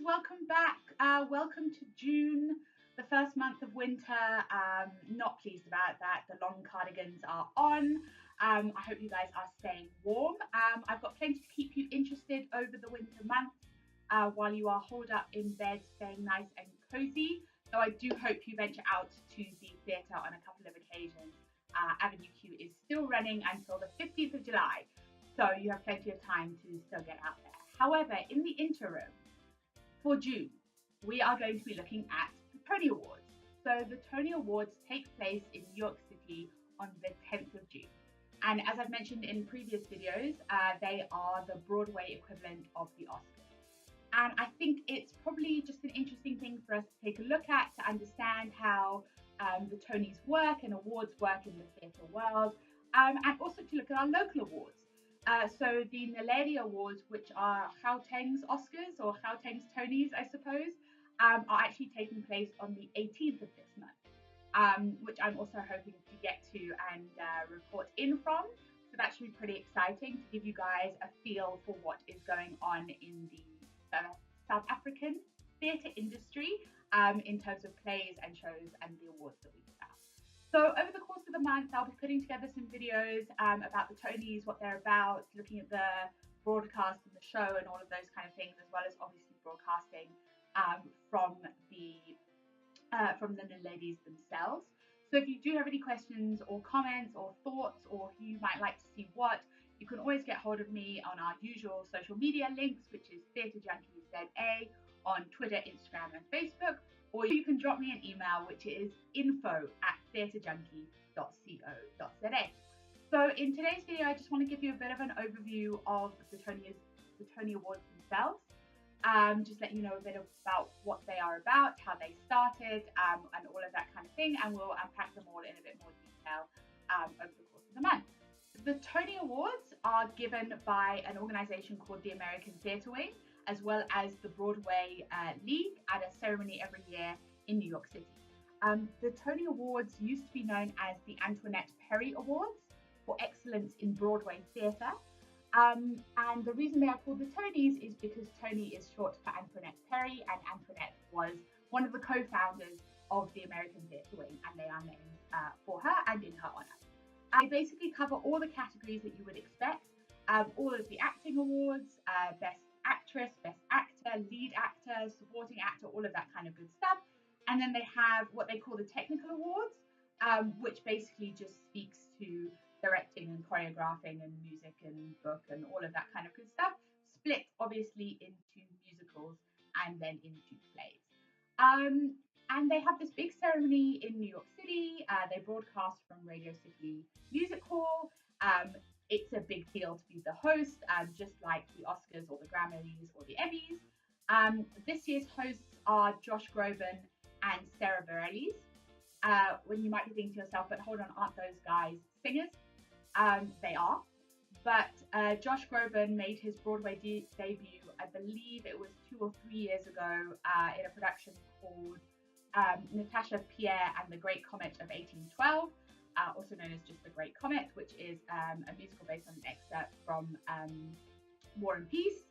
welcome back. Welcome to June, the first month of winter. Not pleased about that. The long cardigans are on. I hope you guys are staying warm. I've got plenty to keep you interested over the winter months while you are holed up in bed, staying nice and cozy. So I do hope you venture out to the theatre on a couple of occasions. Avenue Q is still running until the 15th of July, so you have plenty of time to still get out there. However, in the interim, for June, we are going to be looking at the Tony Awards. So the Tony Awards take place in New York City on the 10th of June. And as I've mentioned in previous videos, they are the Broadway equivalent of the Oscars. And I think it's probably just an interesting thing for us to take a look at to understand how the Tonys work and awards work in the theatre world, and also to look at our local awards. So the Naledi Awards, which are Gauteng's Oscars or Gauteng's Tonys, I suppose, are actually taking place on the 18th of this month, which I'm also hoping to get to and report in from. So that should be pretty exciting to give you guys a feel for what is going on in the South African theatre industry in terms of plays and shows and the awards that we give out. So over the course of the month, I'll be putting together some videos about the Tonys, what they're about, looking at the broadcast and the show and all of those kind of things, as well as obviously broadcasting from the ladies themselves. So if you do have any questions or comments or thoughts, or who you might like to see what, you can always get hold of me on our usual social media links, which is Theatre Junkies ZA on Twitter, Instagram, and Facebook. Or you can drop me an email, which is info@theatrejunkie.co.za. So in today's video, I just want to give you a bit of an overview of the Tony Awards themselves. Just let you know a bit about what they are about, how they started, and all of that kind of thing. And we'll unpack them all in a bit more detail over the course of the month. The Tony Awards are given by an organisation called the American Theatre Wing, as well as the Broadway League, at a ceremony every year in New York City. The Tony Awards used to be known as the Antoinette Perry Awards for excellence in Broadway theatre. And the reason they are called the Tonys is because Tony is short for Antoinette Perry, and Antoinette was one of the co-founders of the American Theatre Wing, and they are named for her and in her honour. They basically cover all the categories that you would expect, all of the acting awards, Best Actress, Best Actor, Lead Actor, Supporting Actor, all of that kind of good stuff. And then they have what they call the Technical Awards, which basically just speaks to directing and choreographing and music and book and all of that kind of good stuff, split obviously into musicals and then into plays. And they have this big ceremony in New York City. They broadcast from Radio City Music Hall. It's a big deal to be the host, just like the Oscars or the Grammys or the Emmys. This year's hosts are Josh Groban and Sarah Bareilles. When you might be thinking to yourself, but hold on, aren't those guys singers? They are. But Josh Groban made his Broadway debut, I believe it was 2 or 3 years ago, in a production called Natasha Pierre and the Great Comet of 1812. Also known as just The Great Comet, which is a musical based on an excerpt from War and Peace.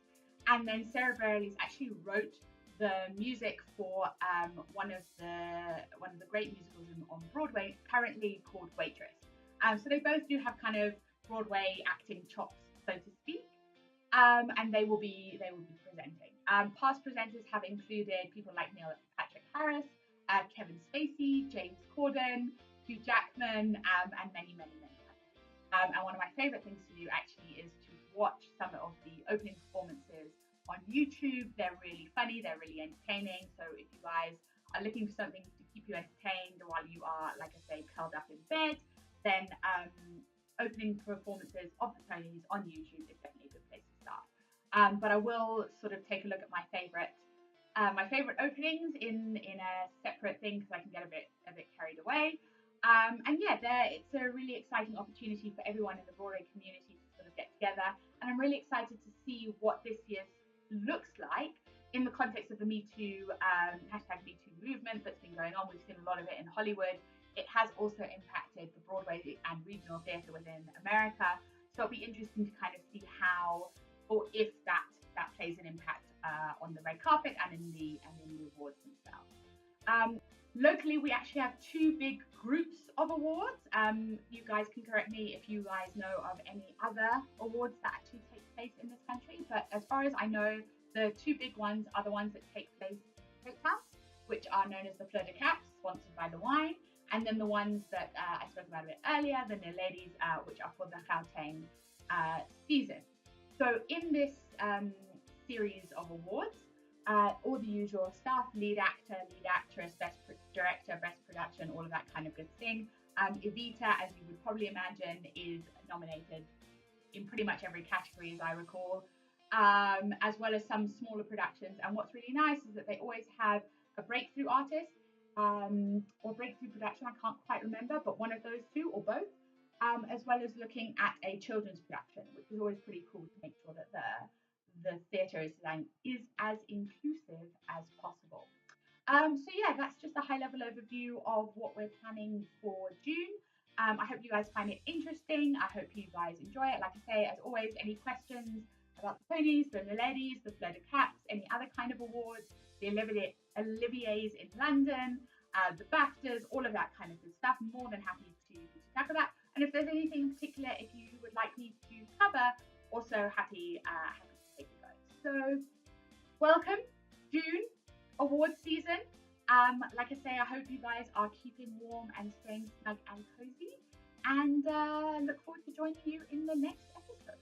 And then Sarah Bareilles actually wrote the music for one of the great musicals on Broadway, currently called Waitress. So they both do have kind of Broadway acting chops, so to speak. And they will be presenting. Past presenters have included people like Neil Patrick Harris, Kevin Spacey, James Corden, Hugh Jackman, and many, many, many others. And one of my favourite things to do actually is to watch some of the opening performances on YouTube. They're really funny, they're really entertaining. So if you guys are looking for something to keep you entertained while you are, like I say, curled up in bed, then opening performances of the Tonys on YouTube is definitely a good place to start. But I will sort of take a look at my favourite openings in a separate thing, because I can get a bit carried away. And yeah, it's a really exciting opportunity for everyone in the Broadway community to sort of get together. And I'm really excited to see what this year looks like in the context of the #Me Too movement that's been going on. We've seen a lot of it in Hollywood. It has also impacted the Broadway and regional theatre within America. So it'll be interesting to kind of see how, or if that plays an impact on the red carpet and in the awards themselves. Locally, we actually have two big groups of awards. You guys can correct me if you guys know of any other awards that actually take place in this country. But as far as I know, the two big ones are the ones that take place in Cape Town, which are known as the Fleur de Caps, sponsored by the wine, and then the ones that I spoke about a bit earlier, the Naledi, which are for the Gauteng season. So in this series of awards, all the usual stuff: lead actor, lead actress, best director, best production, all of that kind of good thing. Evita, as you would probably imagine, is nominated in pretty much every category, as I recall, as well as some smaller productions. And what's really nice is that they always have a breakthrough artist or breakthrough production, I can't quite remember, but one of those two or both, as well as looking at a children's production, which is always pretty cool to make sure that the theatre is as inclusive as possible. So yeah, that's just a high-level overview of what we're planning for June. I hope you guys find it interesting. I hope you guys enjoy it. Like I say, as always, any questions about the Tonys, the Naledis, the Fleur de Caps, any other kind of awards, the Olivier's in London, the BAFTAs, all of that kind of good stuff. More than happy to tackle that. And if there's anything in particular, if you would like me to cover, also happy to take a go. So, welcome, June awards season. Like I say, I hope you guys are keeping warm and staying snug and cozy, and look forward to joining you in the next episode.